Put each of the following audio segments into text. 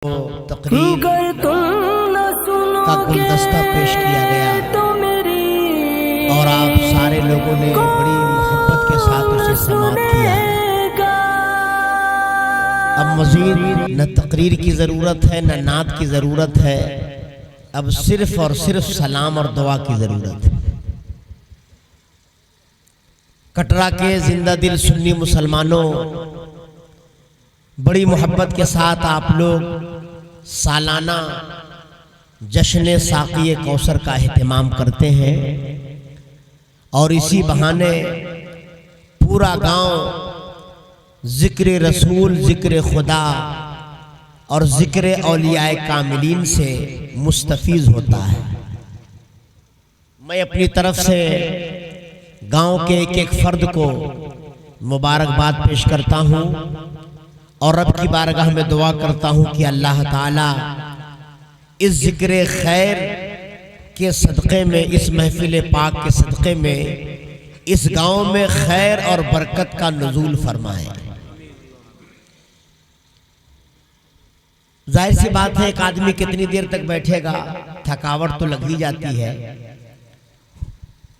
तकरीर का गुलदस्ता पेश किया गया और आप सारे लोगों ने बड़ी मोहब्बत के साथ उसे समाप्त किया। अब मज़ीद न तकरीर की ज़रूरत है न नात की ज़रूरत है, अब सिर्फ और सिर्फ सलाम और दुआ की ज़रूरत है। कटरा के जिंदा दिल सुन्नी मुसलमानों, बड़ी मोहब्बत के साथ आप लोग सालाना जश्न साक़ी कौसर का एहतमाम करते हैं और इसी बहाने पूरा गांव ज़िक्र रसूल, ज़िक्र खुदा और ज़िक्र औलियाए कामिलीन से मुस्तफ़ीज़ होता है। मैं अपनी तरफ से गांव के एक एक फ़र्द को मुबारकबाद पेश करता हूँ और रब की बारगाह में दुआ करता हूँ कि अल्लाह ताला इस ज़िक्र खैर के सदक़े में, इस महफिल पाक के सदक़े में इस गांव में खैर और बरकत का नुज़ूल फरमाए। जाहिर सी बात है, एक आदमी कितनी देर तक बैठेगा, थकावट तो लग ही जाती है।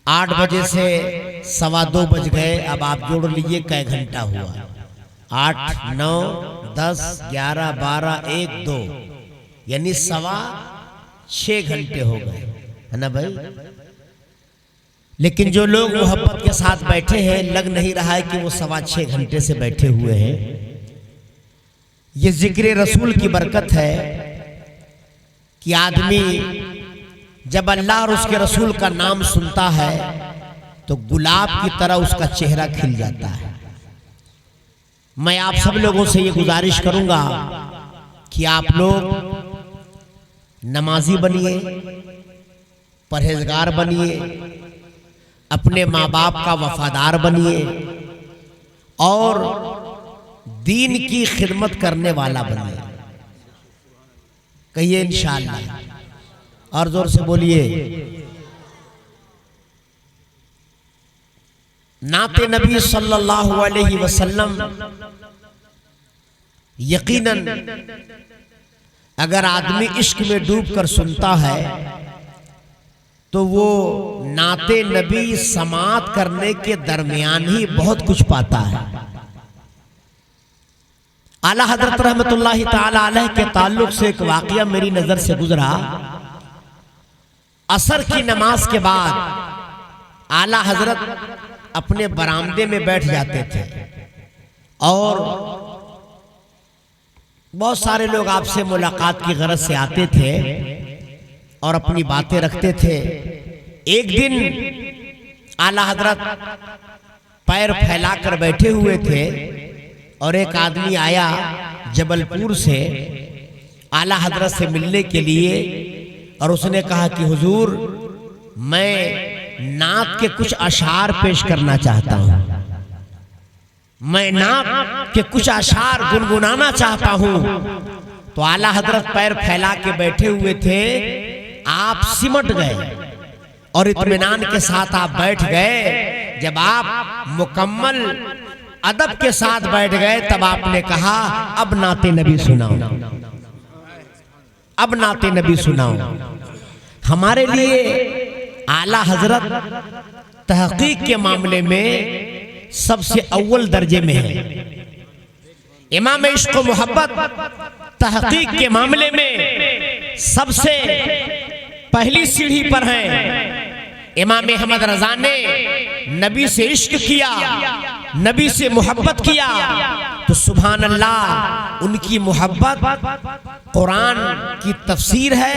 8 बजे से 2:15 बज गए, अब आप जोड़ लीजिए कै घंटा हुआ। 8, 9, 10, 11, 12, 1, 2 यानी 6.25 घंटे हो गए, है ना भाई। लेकिन जो लोग मोहब्बत के साथ बैठे हैं, लग नहीं रहा है कि वो 6.25 घंटे से बैठे हुए हैं। ये जिक्र रसूल की बरकत है कि आदमी जब अल्लाह और उसके रसूल का नाम सुनता है तो गुलाब की तरह उसका चेहरा खिल जाता है। मैं आप सब लोगों से ये गुजारिश करूंगा कि आप लोग नमाजी बनिए, परहेजगार बनिए, अपने माँ बाप का वफादार बनिए और दीन की खिदमत करने वाला बनिए। कहिए इंशाअल्लाह, और जोर से बोलिए। नाते नबी सल्लल्लाहु अलैहि वसल्लम यकीनन अगर आदमी इश्क में डूबकर सुनता है तो वो नाते नबी समात करने के दरमियान ही बहुत कुछ पाता है। आला हजरत रहमतुल्लाहि ताला अलैह के ताल्लुक से एक वाकया मेरी नजर से गुजरा। असर की नमाज के बाद आला हजरत अपने बरामदे में बैठ जाते थे और बहुत सारे लोग आपसे मुलाकात की गरज से आते थे और अपनी बातें रखते थे। एक दिन आला हजरत पैर फैलाकर बैठे हुए थे और एक आदमी आया जबलपुर से आला हजरत से मिलने के लिए और उसने कहा कि हुजूर, मैं नात के कुछ अशार पेश करना चाहता हूं, मैं नात के कुछ अशार गुनगुनाना चाहता हूं। तो आला हजरत पैर फैला के बैठे हुए थे, आप सिमट गए और इत्मीनान के साथ आप बैठ गए। जब आप मुकम्मल अदब के साथ बैठ गए तब आपने कहा, अब नाते नबी सुनाओ, अब नाते नबी सुनाओ। हमारे लिए आला हजरत तहकीक के मामले में सबसे अव्वल दर्जे में है। इमाम इश्क व मोहब्बत तहकीक के मामले में सबसे पहली सीढ़ी पर हैं। इमाम अहमद रजा ने नबी से इश्क किया, नबी से मोहब्बत किया तो सुभान अल्लाह, उनकी मोहब्बत कुरान की तफसीर है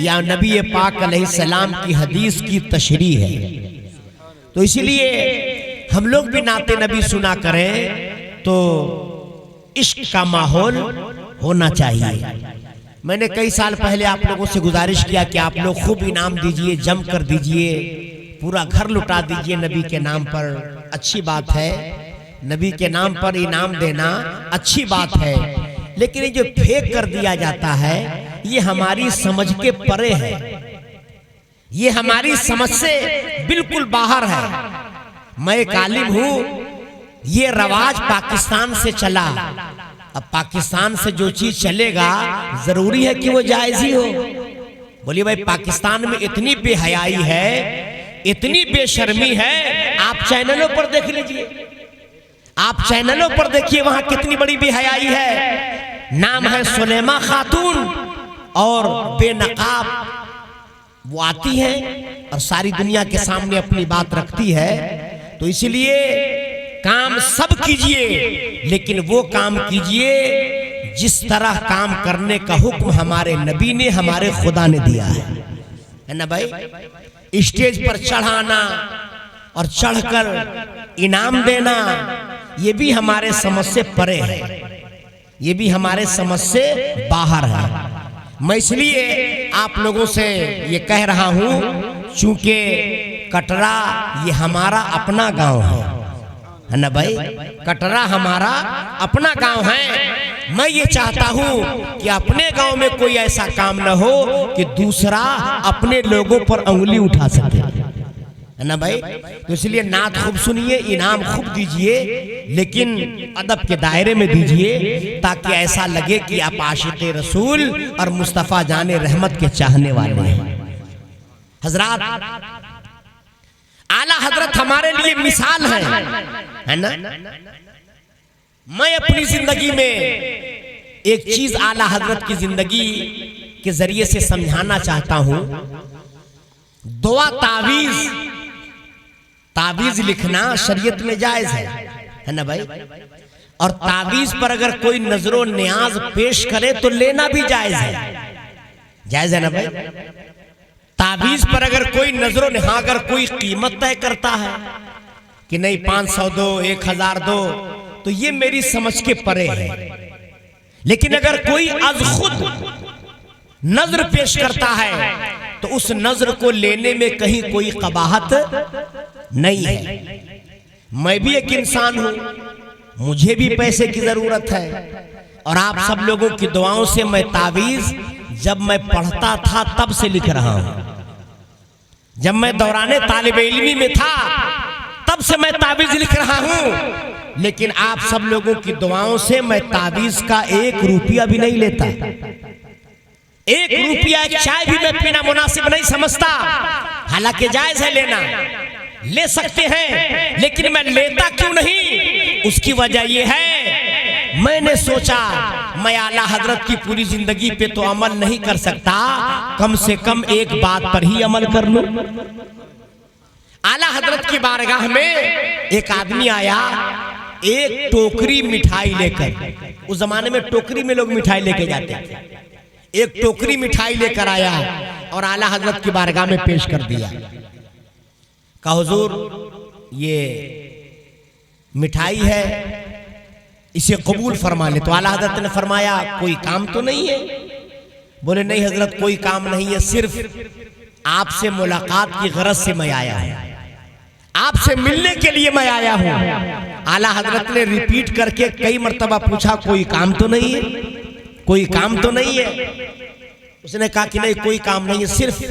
या नबी पाक अलैहिस्सलाम की हदीस की तशरीह है। तो इसीलिए हम लोग भी नाते नबी सुना करें तो इश्क का माहौल होना चाहिए। मैंने कई साल पहले आप लोगों से गुजारिश किया कि आप लोग खूब इनाम दीजिए, जम कर दीजिए, पूरा घर लुटा दीजिए नबी के नाम पर। अच्छी बात है, नबी के नाम पर इनाम देना अच्छी बात है, लेकिन ये जो फेंक कर दिया जाता है ये हमारी समझ के परे है, ये हमारी समझ से बिल्कुल बाहर है। मैं एक आलिम हूं, ये रवाज पाकिस्तान से चला अब पाकिस्तान से जो चीज चलेगा जरूरी है कि वो जायज ही हो। बोलिए भाई, पाकिस्तान में इतनी बेहयाई है, इतनी बेशर्मी है, आप चैनलों पर देख लीजिए, आप चैनलों पर देखिए वहां कितनी बड़ी बेहयाई है। नाम है सुलेमा खातून और बेनकाब वो आती है और सारी दुनिया के सामने अपनी बात रखती है। तो इसलिए काम सब कीजिए, लेकिन वो काम कीजिए जिस तरह काम करने का हुक्म हमारे नबी ने, हमारे खुदा ने दिया है ना भाई। स्टेज पर चढ़ाना और चढ़कर इनाम देना ये भी हमारे समझ से परे है, ये भी हमारे समझ से बाहर है। मैं इसलिए आप लोगों से ये कह रहा हूं, चूंकि कटरा ये हमारा अपना गांव है ना भाई, कटरा हमारा अपना गांव है। मैं ये चाहता हूं कि अपने गांव में कोई ऐसा काम न हो कि दूसरा अपने लोगों पर उंगली उठा सके, है ना भाई। तो इसलिए नात खूब सुनिए, इनाम खूब दीजिए, लेकिन अदब के दायरे में दीजिए, ताकि ऐसा लगे कि आप आशिक़े रसूल और मुस्तफ़ा जाने रहमत के चाहने वाले हैं। हजरात, आला हजरत हमारे लिए मिसाल है ना। मैं अपनी जिंदगी में एक चीज आला हजरत की जिंदगी के जरिए से समझाना चाहता हूं। दुआ तावीज, तावीज लिखना शरीयत में जायज है ना भाई। और तावीज पर अगर कोई नजरो न्याज पेश करे तो लेना भी जायज है, जायज है ना भाई। तावीज पर अगर कोई नजरो हाँ, अगर कोई कीमत तय करता है कि नहीं 500 दो, 1000 दो, तो ये मेरी समझ के परे है। लेकिन अगर कोई अज खुद नजर पेश करता है तो उस नजर को लेने में कहीं कोई कबाहत नहीं है। मैं भी एक इंसान हूं, मुझे भी पैसे की जरूरत है, और आप सब लोगों की दुआओं से मैं तावीज जब मैं पढ़ता था तब से लिख रहा हूं। जब मैं दौराने तालिब इल्मी में था तब से मैं तावीज लिख रहा हूं। लेकिन आप सब लोगों की दुआओं से मैं तावीज का 1 रुपया भी नहीं लेता। 1 रुपया चाय भी मैं पीना मुनासिब नहीं समझता। हालांकि जायज है लेना, ले सकते हैं, लेकिन मैं लेता क्यों नहीं? उसकी वजह यह है, मैंने सोचा मैं आला हजरत की पूरी जिंदगी पे तो अमल नहीं कर सकता, कम से कम एक बात पर ही अमल कर लूं। आला हजरत की बारगाह में एक आदमी आया, एक टोकरी मिठाई लेकर। उस जमाने में टोकरी में लोग मिठाई लेके जाते थे। एक टोकरी मिठाई लेकर आया और आला हजरत की बारगाह में पेश कर दिया। कहा हुजूर ये मिठाई है, इसे कबूल फरमा ले। तो आला हजरत ने फरमाया कोई काम तो नहीं है? बोले नहीं हजरत कोई काम नहीं है, सिर्फ आपसे मुलाकात की गरज से मैं आया हूं, आपसे मिलने के लिए मैं आया हूं। आला हजरत ने रिपीट करके कई मर्तबा पूछा कोई काम तो नहीं है, कोई काम तो नहीं है? उसने कहा कि नहीं कोई काम नहीं है, सिर्फ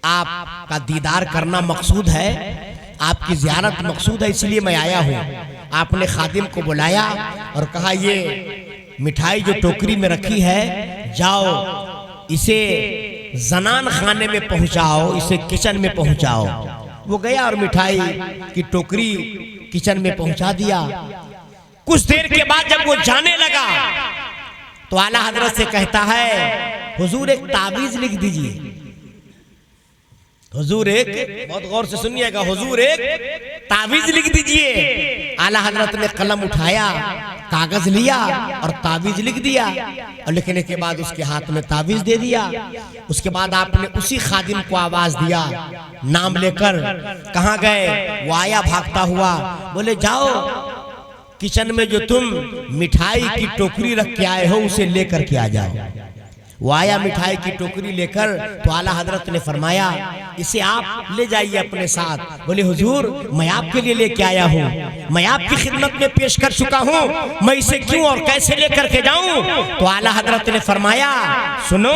आपका दीदार करना मकसूद है, आपकी ज़ियारत मकसूद है, इसलिए मैं आया हूँ। आपने खादिम को बुलाया और कहा ये मिठाई जो टोकरी में रखी है, जाओ इसे जनान खाने में पहुँचाओ, इसे किचन में पहुँचाओ। वो गया और मिठाई की टोकरी किचन में पहुँचा दिया। कुछ देर के बाद जब वो जाने लगा तो आला हजरत से कहता है हुजूर एक तावीज लिख दीजिए। हुजूर एक, बहुत गौर से सुनिएगा, हुजूर एक तावीज लिख दीजिए। आला हजरत ने कलम उठाया, कागज लिया और तावीज लिख दिया, और लिखने के बाद उसके हाथ में तावीज दे दिया। उसके बाद आपने उसी खादिम को आवाज दिया नाम लेकर, कहाँ गए? वो आया भागता हुआ, बोले जाओ किचन में जो तुम मिठाई की टोकरी रख के आए हो उसे लेकर के आ जाओ। वो आया मिठाई की टोकरी लेकर, तो आला हजरत ने फरमाया इसे आप ले जाइए अपने साथ। बोले हुजूर मैं आपके लिए लेके आया हूँ, मैं आपकी खिदमत में पेश कर चुका हूँ, मैं इसे क्यों और कैसे लेकर के जाऊं? तो आला हजरत ने फरमाया सुनो,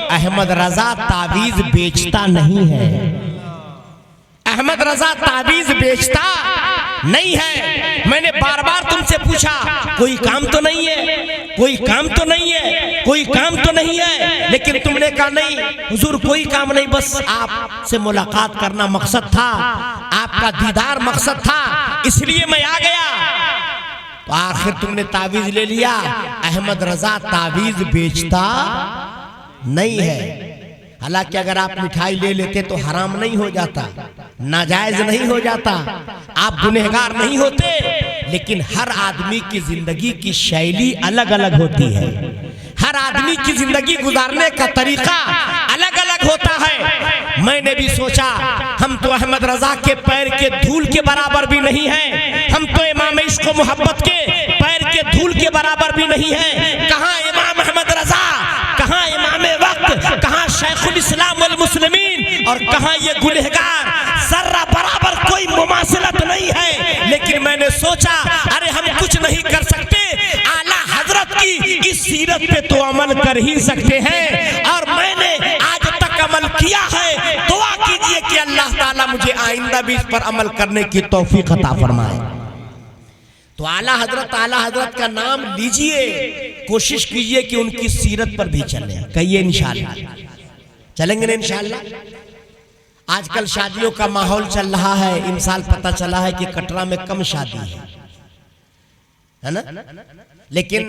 अहमद रजा तावीज बेचता नहीं है, अहमद रजा तावीज बेचता नहीं है। मैंने बार बार तुमसे पूछा कोई काम तो नहीं है, कोई काम तो नहीं है, कोई काम तो नहीं है, लेकिन तुमने कहा नहीं हुजूर कोई काम नहीं, बस आपसे मुलाकात करना मकसद था, आपका दीदार मकसद था, इसलिए मैं आ गया। तो आखिर तुमने तावीज ले लिया। अहमद रजा तावीज बेचता नहीं है। हालांकि अगर आप मिठाई ले लेते तो हराम नहीं हो जाता, नाजायज नहीं हो जाता, आप गुनहगार नहीं होते, लेकिन हर आदमी की जिंदगी की शैली अलग अलग होती है, हर आदमी की जिंदगी गुजारने का तरीका अलग अलग होता है। मैंने भी सोचा हम तो अहमद रजा के पैर के धूल के बराबर भी नहीं हैं, हम तो इमाम इश्क व मोहब्बत के पैर के धूल के बराबर भी नहीं हैं। कहाँ इमाम अहमद रजा, कहाँ इमाम वक्त, कहाँ शेखुल इस्लाम वल मुस्लिमीन, और कहाँ ये गुनहगार, जर्रा बराबर कोई मुमासिलत नहीं है। लेकिन मैंने सोचा अरे हम कुछ नहीं कर सकते, आला हजरत की इस सीरत पे तो अमल कर ही सकते हैं, और मैंने आज तक अमल किया है। दुआ कीजिए कि अल्लाह ताला मुझे आइंदा भी इस पर अमल करने की तौफीक अता फरमाए। तो आला हजरत का नाम लीजिए, कोशिश कीजिए कि उनकी सीरत पर भी चले। कहिए इंशाअल्लाह चलेंगे ना इंशाअल्लाह। आजकल शादियों का माहौल चल रहा है, इन साल पता चला है कि कटरा में कम शादी है ना, लेकिन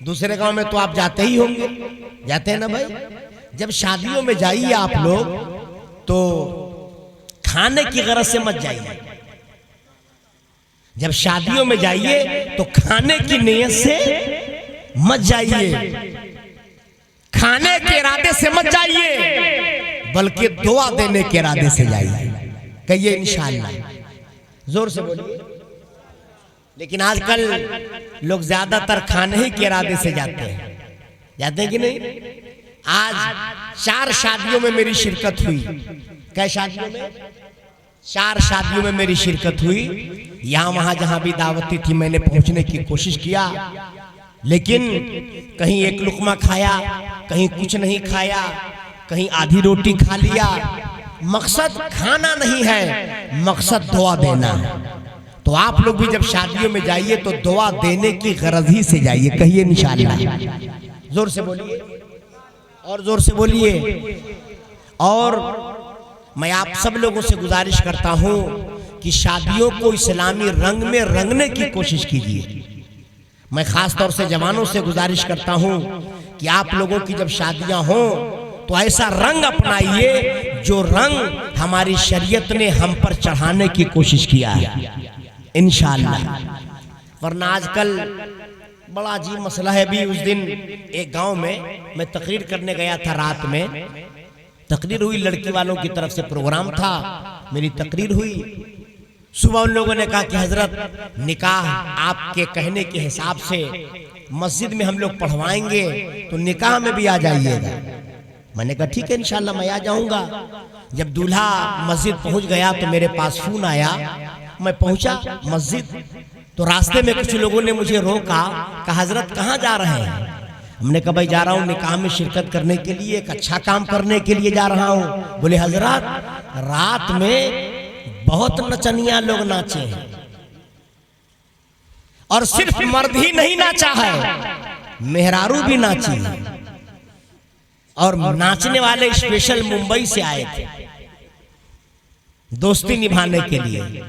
दूसरे गांव में तो आप जाते ही होंगे, जाते हैं ना भाई। जब शादियों में जाइए आप लोग तो खाने की गरज से मत जाइए। जब शादियों में जाइए तो खाने की नीयत से मत जाइए, खाने के इरादे से मत जाइए, बल्कि दुआ देने के इरादे से जाइए। कहिए इंशाअल्लाह, जोर से बोलिए। लेकिन आजकल लोग ज्यादातर खाने ही के इरादे से जाते हैं कि नहीं। आज 4 शादियों में मेरी शिरकत हुई। कै शादियों में? 4 शादियों में मेरी शिरकत हुई। यहाँ वहाँ जहाँ भी दावती थी मैंने पहुँचने की कोशिश किया, लेकिन कहीं एक लुकमा खाया, कहीं कुछ नहीं खाया, कहीं आधी रोटी खा लिया। मकसद खाना नहीं है, मकसद दुआ देना है। तो आप लोग भी जब शादियों में जाइए तो दुआ देने की गरज ही से जाइए। कहिए इंशाअल्लाह, जोर से बोलिए और जोर से बोलिए। और मैं आप सब लोगों से गुजारिश करता हूं कि शादियों को इस्लामी रंग में रंगने की कोशिश कीजिए। मैं खास तौर से जवानों से गुजारिश करता हूं कि आप लोगों की जब शादियां हों तो ऐसा रंग अपनाइए जो रंग हमारी शरीयत ने हम पर चढ़ाने की कोशिश किया है इंशाअल्लाह। वरना आजकल बड़ा अजीब मसला है। भी उस दिन एक गांव में मैं तकरीर करने गया था, रात में तकरीर हुई, लड़की वालों की तरफ से प्रोग्राम था, मेरी तकरीर हुई। सुबह उन लोगों ने कहा कि हजरत निकाह आपके कहने के हिसाब से मस्जिद में हम लोग पढ़वाएंगे, तो निकाह में भी आ जाइएगा। मैंने कहा ठीक है इंशाअल्लाह मैं आ जाऊंगा। जब दूल्हा मस्जिद पहुंच गया तो मेरे पास फोन आया। मैं पहुंचा मस्जिद तो रास्ते में कुछ लोगों ने मुझे रोका, कहा हजरत कहाँ जा रहे हैं? हमने कहा भाई जा रहा हूँ निकाह में शिरकत करने के लिए, एक अच्छा काम करने के लिए जा रहा हूँ। बोले हजरत रात में बहुत नचनिया लोग नाचे हैं, और सिर्फ मर्द ही नहीं नाचा है, मेहरारू भी नाची है, और नाचने वाले स्पेशल मुंबई से आए थे दोस्ती निभाने के लिए।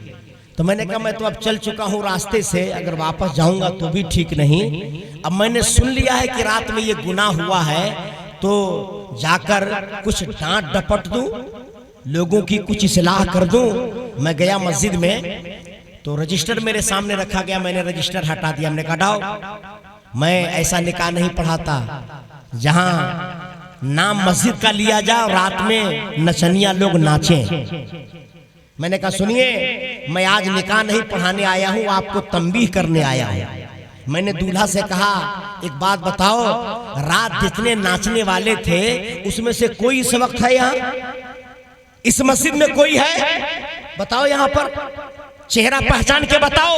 तो मैंने कहा मैं तो अब चल चुका हूँ रास्ते से, अगर वापस जाऊंगा तो भी ठीक नहीं। अब मैंने सुन लिया है कि रात में ये गुनाह हुआ है, तो जाकर कुछ डांट डपट दूं, लोगों की कुछ इस्लाह कर दूं। मैं गया मस्जिद में तो रजिस्टर मेरे सामने रखा गया, मैंने रजिस्टर हटा दिया। हमने कहा डाओ मैं ऐसा निकाह नहीं पढ़ाता जहां नाम मस्जिद का लिया जाए और रात में नचनिया लोग नाचे। मैंने कहा सुनिए मैं आज निकाह नहीं पढ़ाने आया हूँ, आपको तंबीह करने आया हूँ। मैंने दूल्हा से कहा एक बात बताओ, रात जितने नाचने वाले थे उसमें से कोई इस वक्त है यहाँ? इस मस्जिद में कोई है? बताओ यहाँ पर चेहरा पहचान के बताओ,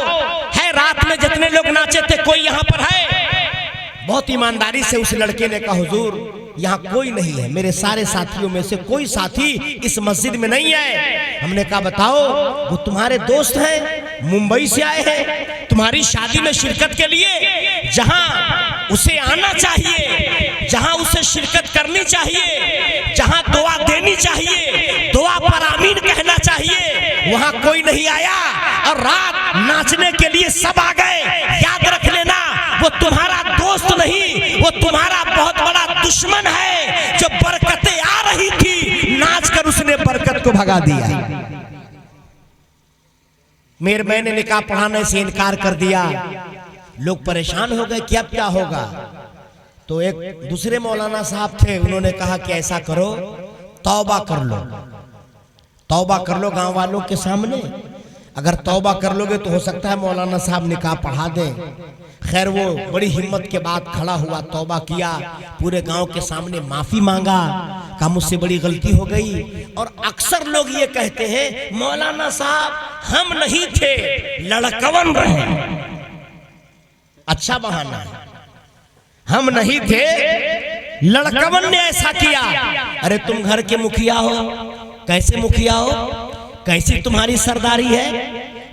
है रात में जितने लोग नाचे थे कोई यहाँ पर है? बहुत ईमानदारी से उस लड़के ने कहा हुजूर यहाँ कोई नहीं है, मेरे सारे साथियों में से कोई साथी इस मस्जिद में नहीं है। हमने कहा बताओ, वो तुम्हारे दोस्त हैं, मुंबई से आए हैं तुम्हारी शादी में शिरकत के लिए, जहां उसे आना चाहिए, जहां उसे शिरकत करनी चाहिए, जहां दुआ देनी चाहिए, दुआ पर आमीन कहना चाहिए, वहां कोई नहीं आया और रात नाचने के लिए सब आ गए। याद रख लेना, वो तुम्हारा दोस्त नहीं, वो तुम्हारा बहुत बड़ा दुश्मन है। जो बरकतें आ रही थी, नाच कर उसने बरकत को भगा दिया। मैंने निकाह पढ़ाने से इनकार कर दिया। लोग परेशान हो गए कि अब क्या होगा। तो एक दूसरे मौलाना साहब थे, उन्होंने कहा कि ऐसा करो, तौबा कर लो, तौबा कर लो गांव वालों के सामने। अगर तौबा कर लोगे तो हो सकता है मौलाना साहब निकाह पढ़ा दें। खैर वो बड़ी हिम्मत के बाद खड़ा हुआ, तौबा किया, पूरे गांव के सामने माफी मांगा, कहा मुझसे बड़ी गलती हो गई। और अक्सर लोग ये कहते हैं मौलाना साहब हम नहीं थे, लड़कवन रहे। अच्छा बहाना है, हम नहीं थे, लड़कवन ने ऐसा किया। अरे तुम घर के मुखिया हो, कैसे मुखिया हो, कैसी तुम्हारी सरदारी है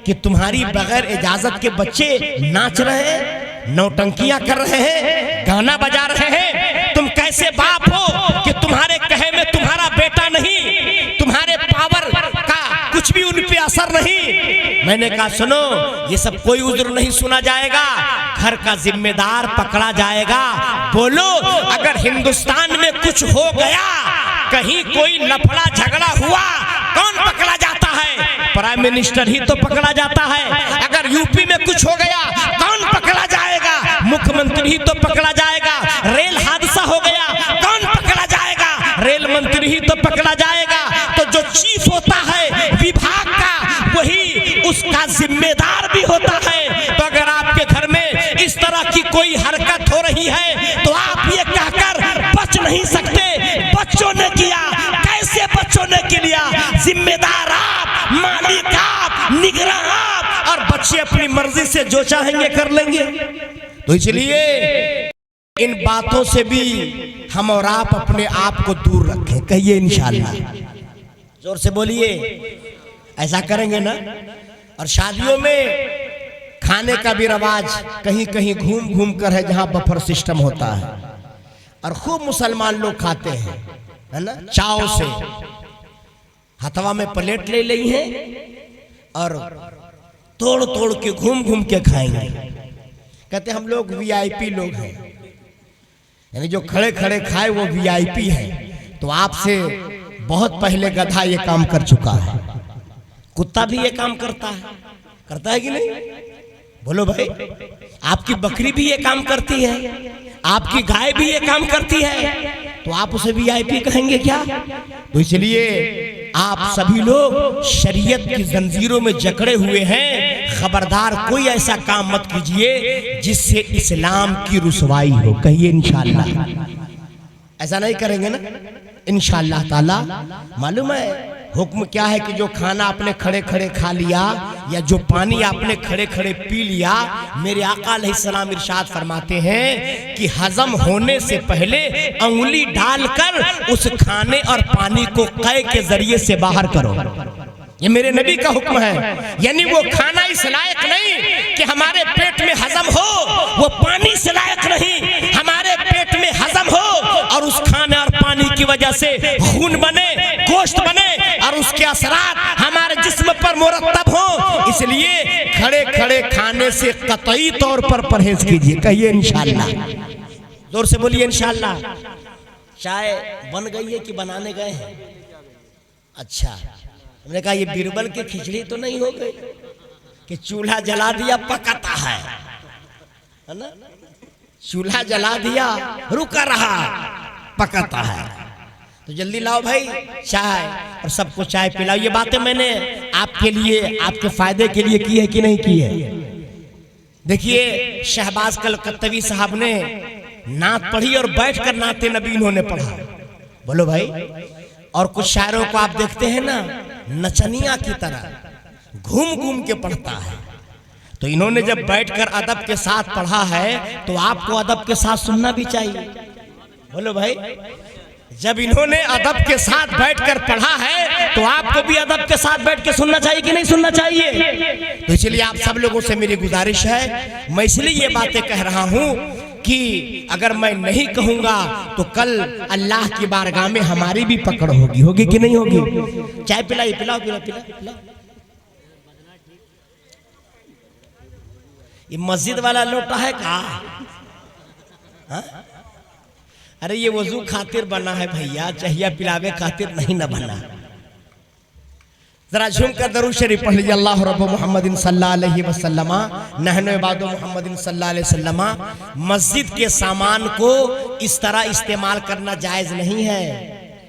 कि तुम्हारी बगैर इजाजत के बच्चे नाच रहे हैं, नौटंकियां कर रहे हैं, गाना बजा रहे हैं। तुम कैसे बाप हो कि तुम्हारे कहे में तुम्हारा बेटा नहीं, तुम्हारे पावर का कुछ भी उन पे असर नहीं। मैंने कहा सुनो, ये सब कोई उज्र नहीं सुना जाएगा, घर का जिम्मेदार पकड़ा जाएगा। बोलो अगर हिंदुस्तान में कुछ हो गया, कहीं कोई लफड़ा झगड़ा हुआ, कौन पकड़ा जाता है? प्राइम मिनिस्टर ही तो पकड़ा जाता है। अगर यूपी में कुछ हो गया, कौन पकड़ा जाएगा? मुख्यमंत्री ही तो पकड़ा जाएगा। रेल हादसा हो गया, कौन पकड़ा जाएगा? रेल मंत्री ही तो पकड़ा जाएगा। तो जो चीफ होता है विभाग का, वही उसका जिम्मेदार भी होता है। तो अगर आपके घर में इस तरह की कोई हरकत हो रही है, तो आप ये कहकर बच नहीं सकते बच्चों ने किया। कैसे बच्चों ने किया? जिम्मेदार आप, मालिक आप, निगरान आप, और बच्चे अपनी मर्जी से जो चाहेंगे कर लेंगे। तो इसलिए इन बातों से भी हम और आप अपने आप को दूर रखें। कहिए इंशाअल्लाह, जोर से बोलिए, ऐसा करेंगे ना। और शादियों में खाने का भी रवाज कहीं कहीं घूम घूम कर है, जहां बफर सिस्टम होता है और खूब मुसलमान लोग खाते हैं, है ना, चाव से। हथवा में प्लेट ले ली है और तोड़ तोड़ के घूम घूम के खाएंगे। कहते हम लोग वीआईपी लोग हैं, यानी जो खड़े खड़े खाए वो वीआईपी है। तो आपसे बहुत पहले गधा ये काम कर चुका है। कुत्ता भी ये काम करता है कि नहीं? बोलो भाई, आपकी बकरी भी ये काम करती है, आपकी गाय भी ये काम करती है, तो आप उसे वीआईपी कहेंगे क्या? तो इसलिए आप सभी लोग शरीयत की जंजीरों में जकड़े हुए हैं। खबरदार कोई ऐसा काम मत कीजिए जिससे इस्लाम की रुसवाई हो। कहिए इंशाअल्लाह, ऐसा नहीं करेंगे ना इंशाअल्लाह ताला। मालूम है हुक्म क्या है कि जो खाना आपने खड़े खड़े खा लिया या जो पानी आपने खड़े खड़े पी लिया, मेरे आका अलैहिस्सलाम इरशाद फरमाते हैं कि हजम होने से पहले अंगुली डालकर उस खाने और पानी को कै के जरिए से बाहर करो। ये मेरे नबी का हुक्म है। यानी वो खाना इस लायक नहीं कि हमारे पेट में हजम हो, वो पानी से लायक नहीं हमारे पेट में हजम हो और उस खाने और पानी की वजह से खून बने, गोश्त बने और उसके असरात हमारे जिस्म पर मुरतब हो। इसलिए खड़े खड़े खाने से कतई तौर पर परहेज कीजिए। कहिए इंशाअल्लाह, जोर से बोलिए इंशाअल्लाह। चाय बन गई है कि बनाने गए हैं? अच्छा, हमने कहा ये बीरबल की खिचड़ी तो नहीं हो गई कि चूल्हा जला दिया पकाता है ना? चूल्हा जला दिया रुका रहा पकाता है। तो जल्दी लाओ भाई चाय और सबको चाय पिलाओ। ये बातें मैंने आपके लिए, आपके फायदे के लिए की है कि नहीं की है? देखिए शहबाज कलकत्तवी साहब ने नात पढ़ी और बैठकर नाते नबी इन्होंने पढ़ा। बोलो भाई। और कुछ शायरों को आप देखते हैं ना, नचनिया की तरह घूम घूम के पढ़ता है। तो इन्होंने जब बैठकर अदब के साथ पढ़ा है तो आपको अदब के साथ सुनना भी चाहिए। बोलो भाई, जब इन्होंने अदब के साथ बैठकर पढ़ा है तो आपको भी अदब के साथ बैठ के सुनना चाहिए कि नहीं सुनना चाहिए? तो इसलिए आप सब लोगों से मेरी गुजारिश है, मैं इसलिए ये बातें कह रहा हूं कि अगर मैं नहीं कहूंगा तो कल अल्लाह की बारगाह में हमारी भी पकड़ होगी। होगी कि नहीं होगी? चाय पिलाई, पिलाओ पिलाओ पिलाओ। ये मस्जिद वाला लोटा है का? हा? अरे ये वजू खातिर बना है भैया, चाहिए पिलावे खातिर नहीं ना बना। जरा झूम कर दरूद शरीफ पढ़ लीजिए। अल्लाह रब्बु मुहम्मदिन सल्लल्लाहु अलैहि वसल्लम नहनु इबादु मुहम्मदिन सल्लल्लाहु अलैहि वसल्लम। मस्जिद के सामान को इस तरह इस्तेमाल करना जायज नहीं है,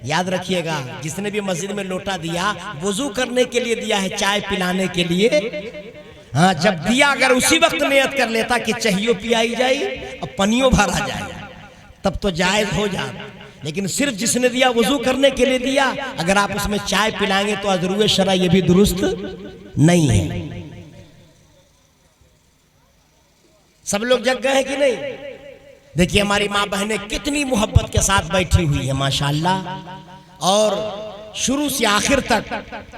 याद रखिएगा। जिसने भी मस्जिद में लोटा दिया वजू करने के लिए दिया है, चाय पिलाने के लिए। हाँ, जब दिया अगर उसी वक्त नियत कर लेता कि चाहिए पियाई जाए और पनियों भरा जाए तब तो जायज हो जाए, लेकिन सिर्फ जिसने दिया वजू करने के लिए दिया, अगर आप उसमें चाय पिलाएंगे तो अज़रूए शरा ये भी दुरुस्त नहीं है। सब लोग जग गए हैं कि नहीं? देखिए हमारी माँ बहनें कितनी मोहब्बत के साथ बैठी हुई है माशाल्लाह, और शुरू से आखिर तक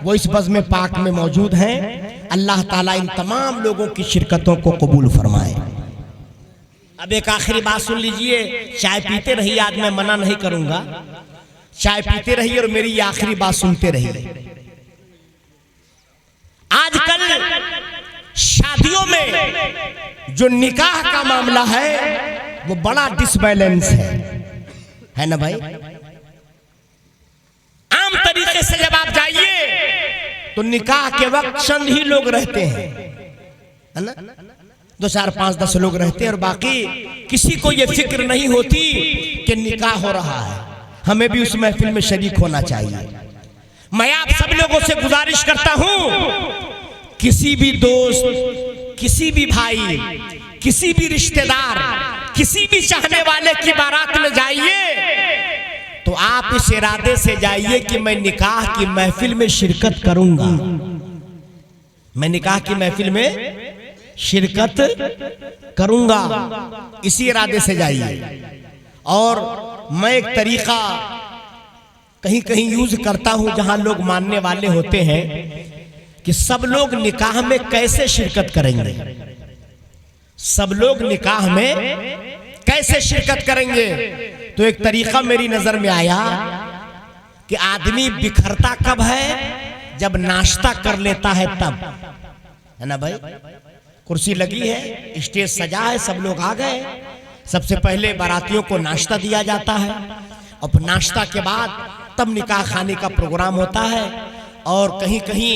वो इस बज़्म पाक में मौजूद हैं। अल्लाह ताला इन तमाम लोगों की शिरकतों को कबूल फरमाए। अब एक आखिरी बात सुन लीजिए, चाय पीते रहिए, आज मैं मना नहीं करूंगा, चाय पीते रहिए और मेरी ये आखिरी बात सुनते रहिए। आजकल शादियों में जो निकाह का मामला है वो बड़ा डिसबैलेंस है ना भाई? आम तरीके से जब आप जाइए तो निकाह के वक्त चंद ही लोग रहते हैं, है ना? 2, 4, 5, 10 लोग रहते हैं और बाकी किसी को ये फिक्र नहीं होती कि निकाह हो रहा है, हमें भी उस महफिल में शरीक होना चाहिए। मैं आप सब लोगों से गुजारिश करता हूं, किसी भी दोस्त, किसी भी भाई, किसी भी रिश्तेदार, किसी भी चाहने वाले की बारात में जाइए तो आप इस इरादे से जाइए कि मैं निकाह की महफिल में शिरकत करूंगा, मैं निकाह की महफिल में शिरकत करूंगा, इसी इरादे से जाइए। और मैं एक तरीका कहीं कहीं यूज करता हूं जहां लोग मानने वाले होते हैं कि सब लोग निकाह में कैसे शिरकत करेंगे, सब लोग निकाह में कैसे शिरकत करेंगे। तो एक तरीका मेरी नजर में आया कि आदमी बिखरता कब है? जब नाश्ता कर लेता है तब, है ना भाई? कुर्सी लगी है, स्टेज सजा है, सब लोग आ गए, सबसे पहले बारातियों को नाश्ता दिया जाता है और नाश्ता के बाद तब निकाह खाने का प्रोग्राम होता है। और कहीं कहीं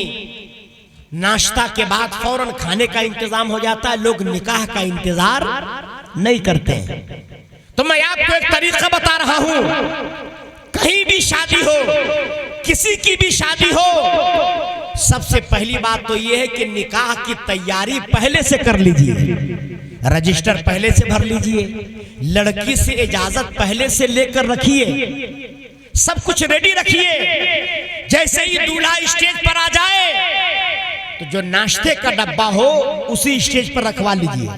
नाश्ता के बाद फौरन खाने का इंतजाम हो जाता है, लोग निकाह का इंतजार नहीं करते हैं। तो मैं आपको एक तरीका बता रहा हूं, कहीं भी शादी हो, किसी की भी शादी हो, सबसे पहली बात तो यह है कि निकाह की तैयारी पहले से कर लीजिए, रजिस्टर पहले से भर लीजिए, लड़की से इजाजत पहले से लेकर रखिए, सब कुछ रेडी रखिए। जैसे ही दूल्हा स्टेज पर आ जाए तो जो नाश्ते का डब्बा हो उसी स्टेज पर रखवा लीजिए।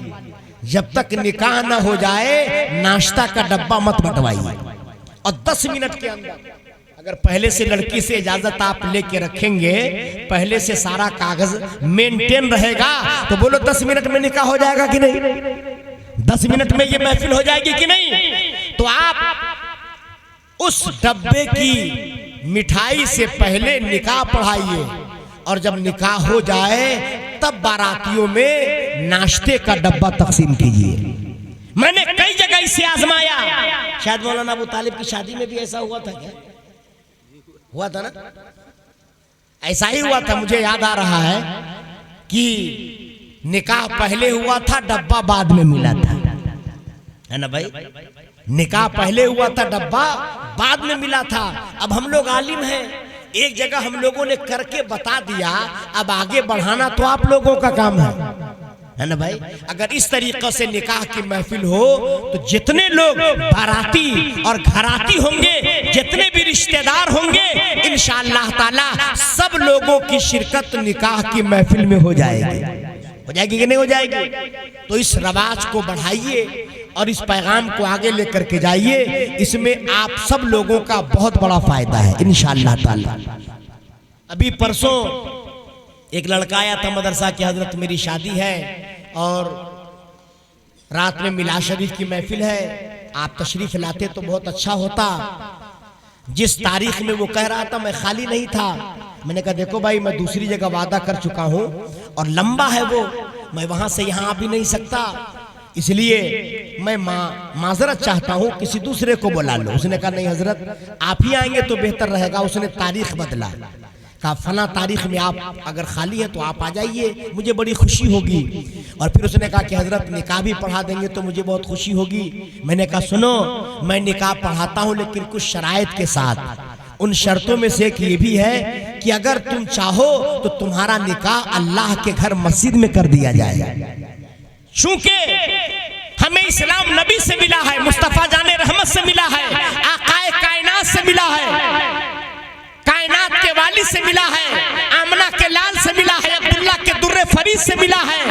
जब तक निकाह ना हो जाए नाश्ता का डब्बा मत बंटवाइए। और 10 मिनट के अंदर अगर पहले से लड़की से इजाजत आप लेके रखेंगे, पहले से सारा कागज मेंटेन रहेगा, तो बोलो 10 मिनट में निकाह हो जाएगा कि नहीं? 10 मिनट में ये महफिल हो जाएगी कि नहीं? तो आप उस डब्बे की मिठाई से पहले निकाह पढ़ाइए और जब निकाह हो जाए तब बारातियों में नाश्ते का डब्बा तकसीम कीजिए। मैंने कई जगह इसे आजमाया, शायद मौलाना अबू तालिब की शादी में भी ऐसा हुआ था। क्या हुआ था ना? ऐसा ही हुआ था। मुझे याद आ रहा है कि निकाह पहले हुआ था, डब्बा बाद में मिला था, है ना भाई? निकाह पहले हुआ था, डब्बा बाद में मिला था। अब हम लोग आलिम हैं, एक जगह हम लोगों ने करके बता दिया, अब आगे बढ़ाना तो आप लोगों का काम है ना भाई? अगर इस तरीके से निकाह की महफिल हो तो जितने लोग बाराती और घराती होंगे, जितने भी रिश्तेदार होंगे, इंशाअल्लाह ताला सब लोगों की शिरकत निकाह की महफिल में हो जाएगी। हो जाएगी कि नहीं हो जाएगी? तो इस रवाज को बढ़ाइए और इस पैगाम को आगे लेकर के जाइए। इसमें आप सब लोगों का बहुत बड़ा फायदा है इंशाअल्लाह ताला। अभी परसों एक लड़का आया था मदरसा की, हजरत मेरी शादी है और रात में मिलाद शरीफ की महफिल है, आप तशरीफ लाते तो बहुत अच्छा होता। जिस तारीख में वो कह रहा था मैं खाली नहीं था। मैंने कहा देखो भाई, मैं दूसरी जगह वादा कर चुका हूँ और लंबा है वो, मैं वहां से यहाँ आ भी नहीं सकता, इसलिए मैं माजरत चाहता हूँ, किसी दूसरे को बुला लो। उसने कहा नहीं हजरत आप ही आएंगे तो बेहतर रहेगा। उसने तारीख बदला, कहा फला तारीख में आप अगर खाली है तो आप आ जाइए, मुझे बड़ी खुशी होगी। और फिर उसने कहा कि हजरत निकाह भी पढ़ा देंगे तो मुझे बहुत खुशी होगी। मैंने कहा सुनो, मैं निकाह पढ़ाता हूँ लेकिन कुछ शराइत के साथ। उन शर्तों में से एक ये भी है कि अगर तुम चाहो तो तुम्हारा निकाह अल्लाह के घर मस्जिद में कर दिया जाए। चूंकि हमें इस्लाम नबी से मिला है, मुस्तफा जाने रहमत से मिला है, आकाए कायनात से मिला है, कायनात के वाली से मिला है, आमना के लाल से मिला है, अब्दुल्ला के दुर्रे फरीद से मिला है।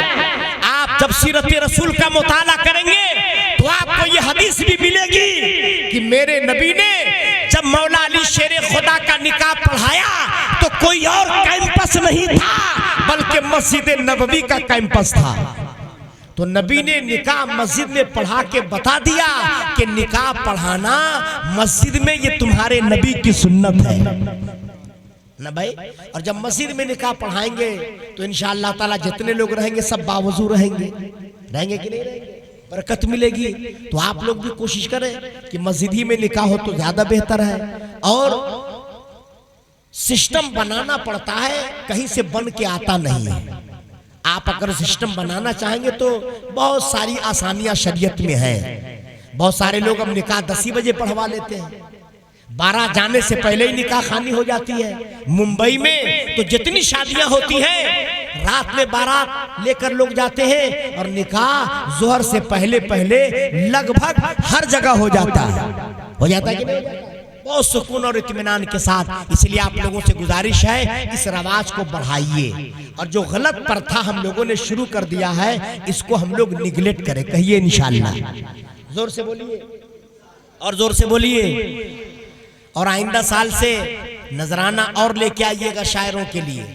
आप जब सीरत रसूल का मुताला करेंगे तो आपको ये हदीस भी मिलेगी कि मेरे नबी ने जब मौला अली शेर खुदा का निकाह पढ़ाया तो कोई और कैंपस नहीं था बल्कि मस्जिद नबवी का कैंपस था। तो नबी ने निकाह मस्जिद में पढ़ा के बता दिया कि निकाह पढ़ाना मस्जिद में ये तुम्हारे नबी की सुन्नत है ना भाई। और जब मस्जिद में निकाह पढ़ाएंगे तो इंशाअल्लाह ताला जितने लोग रहेंगे सब बावजू रहेंगे कि नहीं रहेंगे, बरकत मिलेगी। तो आप लोग भी कोशिश करें कि मस्जिद ही में निकाह हो तो ज्यादा बेहतर है। और सिस्टम बनाना पड़ता है, कहीं से बन के आता नहीं है। आप अगर सिस्टम बनाना चाहेंगे तो बहुत सारी आसानियां शरीयत में है। बहुत सारे लोग अब निकाह 10 ही बजे पढ़वा लेते हैं, 12 जाने से पहले ही निकाह खानी हो जाती है। मुंबई में तो जितनी शादियां होती हैं रात में बारात लेकर लोग जाते हैं और निकाह जोहर से पहले पहले लगभग हर जगह हो जाता है कि नहीं? बहुत सुकून और इत्मीनान के साथ। इसलिए आप लोगों से गुजारिश है इस रवाज को बढ़ाइए और जो गलत प्रथा हम लोगों ने शुरू कर दिया है इसको हम लोग निगलेक्ट करें। कहिए इंशाअल्लाह, जोर से बोलिए और जोर से बोलिए। और आइंदा साल से नजराना और लेके आइएगा शायरों के लिए,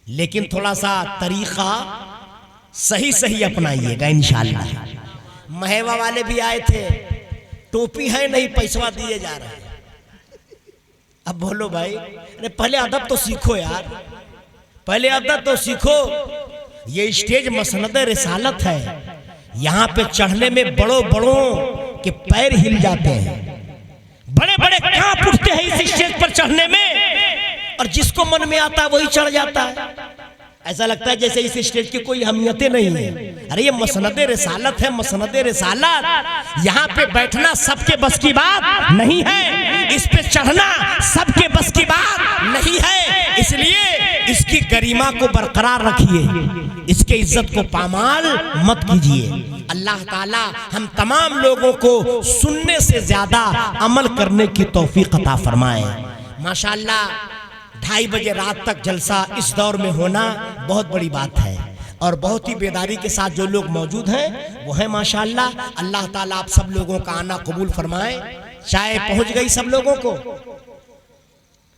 लेकिन थोड़ा सा तरीका सही अपनाइएगा इंशाअल्लाह। महेवा वाले भी आए थे, टोपी है नहीं, पैसा दिए जा रहे हैं। अब बोलो भाई, अरे पहले अदब तो सीखो यार, पहले अदब तो सीखो। ये स्टेज मसनद रिसालत है, यहाँ पे चढ़ने में बड़ों के पैर हिल जाते हैं, बड़े कांप उठते हैं इस स्टेज पर चढ़ने में, और जिसको मन में आता है वही चढ़ जाता है। ऐसा लगता है जैसे इस स्टेज की कोई अहमियतें नहीं है। अरे ये मसनद रिसालत है, मसनद रिसालत। यहाँ पे बैठना सबके बस की बात नहीं है, इस पे चढ़ना सबके बस की बात नहीं है। इसलिए इसकी गरिमा को बरकरार रखिए, इसके इज्जत को पामाल मत कीजिए। अल्लाह ताला हम तमाम लोगों को सुनने से ज्यादा अमल करने की तौफीक अता फरमाए। माशाअल्लाह 2:30 बजे रात तक जलसा इस दौर में होना बहुत बड़ी बात है और बहुत ही बेदारी के साथ जो लोग मौजूद हैं वो है माशाअल्लाह। अल्लाह ताला आप सब लोगों का आना कबूल फरमाए। चाय पहुंच गई सब लोगों को,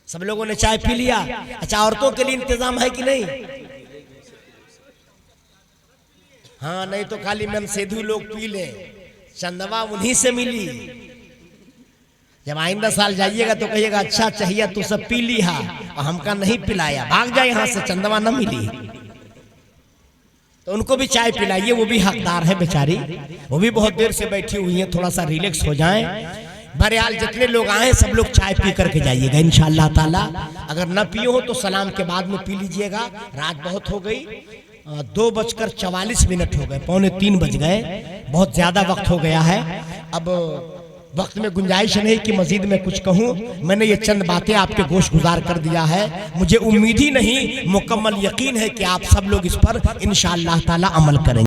सब लोगों ने चाय पी लिया। अच्छा, औरतों के लिए इंतजाम है कि नहीं? हाँ, नहीं तो खाली मनसेधु लोग पी ले, चंदवा उन्हीं से मिली। जब आइंदा साल जाइएगा तो कहिएगा अच्छा चाहिए तो सब पी लिया और हमका नहीं पिलाया, भाग जाए यहाँ से, चंदवा न मिली। तो उनको भी चाय पिलाइए, वो भी हकदार है बेचारी, वो भी बहुत देर से बैठी हुई है, थोड़ा सा रिलैक्स हो जाएं। बहरहाल जितने लोग आए सब लोग चाय पी करके जाइएगा इंशाअल्लाह ताला। अगर न पिए हो तो सलाम के बाद में पी लीजिएगा। रात बहुत हो गई, 2:44 हो गए, 2:45 बज गए, बहुत ज्यादा वक्त हो गया है। अब वक्त में गुंजाइश नहीं कि मजीद में कुछ कहूँ। मैंने ये चंद बातें आपके गोश गुजार कर दिया है। मुझे उम्मीद ही नहीं, मुकम्मल यकीन है कि आप सब लोग इस पर इंशाअल्लाह ताला अमल करेंगे।